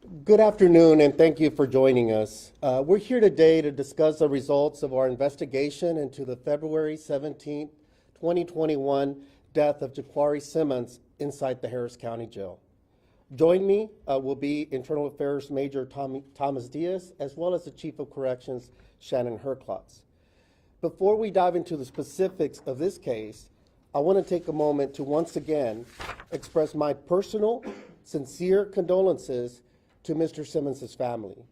Good afternoon, and thank you for joining us. We're here today to discuss the results of our investigation into the February 17, 2021 death of Jaquari Simmons inside the Harris County Jail. Join me will be Internal Affairs Major Thomas Diaz, as well as the Chief of Corrections, Shannon Herklotz. Before we dive into the specifics of this case, I want to take a moment to once again express my personal, sincere condolences to Mr. Simmons' family.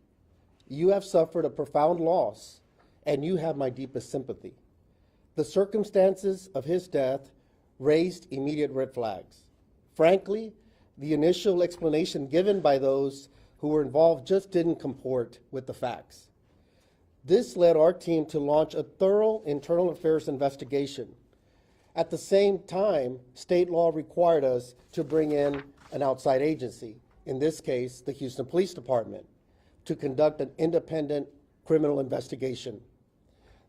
You have suffered a profound loss, and you have my deepest sympathy. The circumstances of his death raised immediate red flags. Frankly, the initial explanation given by those who were involved just didn't comport with the facts. This led our team to launch a thorough internal affairs investigation. At the same time, state law required us to bring in an outside agency, in this case, the Houston Police Department, to conduct an independent criminal investigation.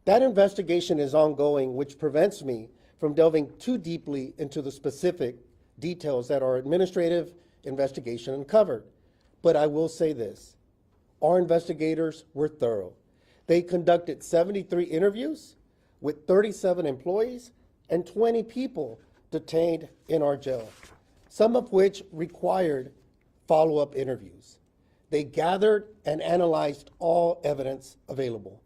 That investigation is ongoing, which prevents me from delving too deeply into the specific details that our administrative investigation uncovered. But I will say this, our investigators were thorough. They conducted 73 interviews with 37 employees and 20 people detained in our jail, some of which required follow-up interviews. They gathered and analyzed all evidence available.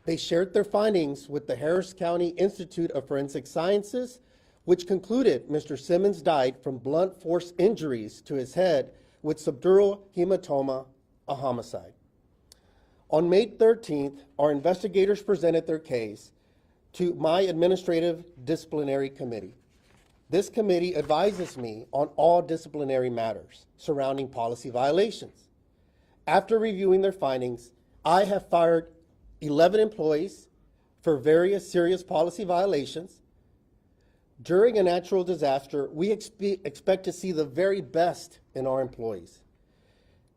They shared their findings with the Harris County Institute of Forensic Sciences, which concluded Mr. Simmons died from blunt force injuries to his head with subdural hematoma, a homicide. On May 13th, our investigators presented their case to my administrative disciplinary committee. This committee advises me on all disciplinary matters surrounding policy violations. After reviewing their findings, I have fired 11 employees for various serious policy violations. During a natural disaster, we expect to see the very best in our employees.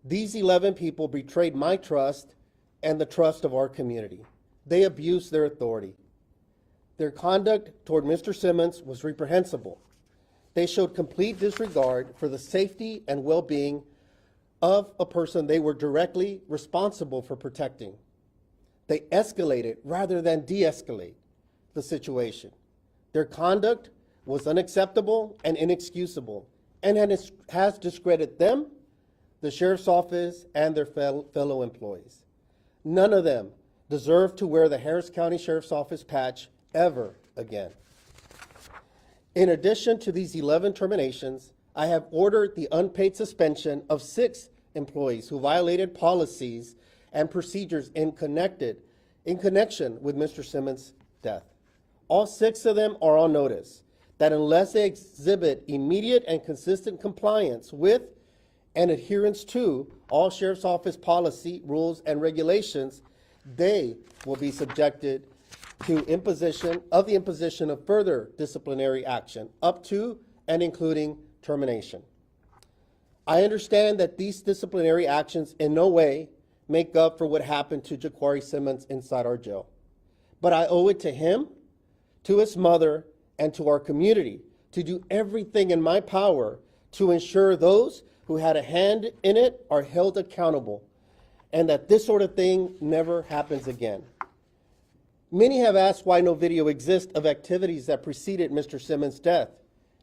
These 11 people betrayed my trust and the trust of our community. They abused their authority. Their conduct toward Mr. Simmons was reprehensible. They showed complete disregard for the safety and well-being of a person they were directly responsible for protecting. They escalated rather than de-escalate the situation. Their conduct was unacceptable and inexcusable and has discredited them, the sheriff's office, and their fellow employees. None of them deserve to wear the Harris County Sheriff's Office patch ever again. In addition to these 11 terminations, I have ordered the unpaid suspension of 6 employees who violated policies and procedures in connection with Mr. Simmons' death. All 6 of them are on notice that unless they exhibit immediate and consistent compliance with and adherence to all Sheriff's Office policy, rules, and regulations, they will be subjected to imposition of further disciplinary action, up to and including termination. I understand that these disciplinary actions in no way make up for what happened to Jaquari Simmons inside our jail. But I owe it to him, to his mother, and to our community to do everything in my power to ensure those who had a hand in it are held accountable and that this sort of thing never happens again. Many have asked why no video exists of activities that preceded Mr. Simmons' death.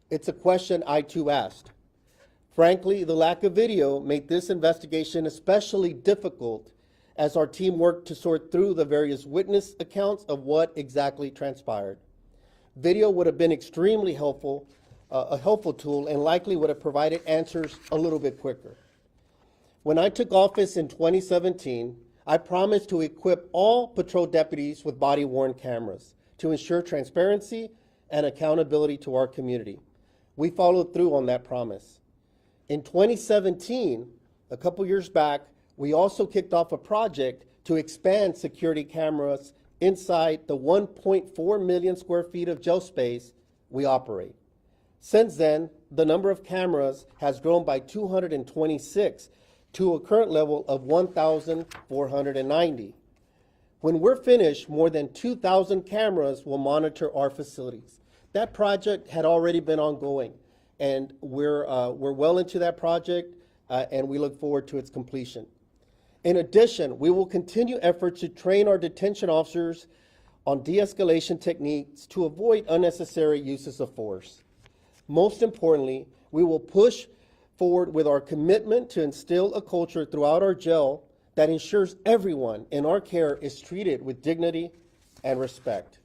It's a question I too asked. Frankly, the lack of video made this investigation especially difficult as our team worked to sort through the various witness accounts of what exactly transpired. Video would have been extremely helpful, a helpful tool, and likely would have provided answers a little bit quicker. When I took office in 2017, I promised to equip all patrol deputies with body-worn cameras to ensure transparency and accountability to our community. We followed through on that promise. In 2017, a couple years back, we also kicked off a project to expand security cameras inside the 1.4 million square feet of jail space we operate. Since then, the number of cameras has grown by 226 to a current level of 1,490. When we're finished, more than 2,000 cameras will monitor our facilities. That project had already been ongoing, and we're well into that project. and we look forward to its completion. In addition, we will continue efforts to train our detention officers on de-escalation techniques to avoid unnecessary uses of force. Most importantly, we will push forward with our commitment to instill a culture throughout our jail that ensures everyone in our care is treated with dignity and respect.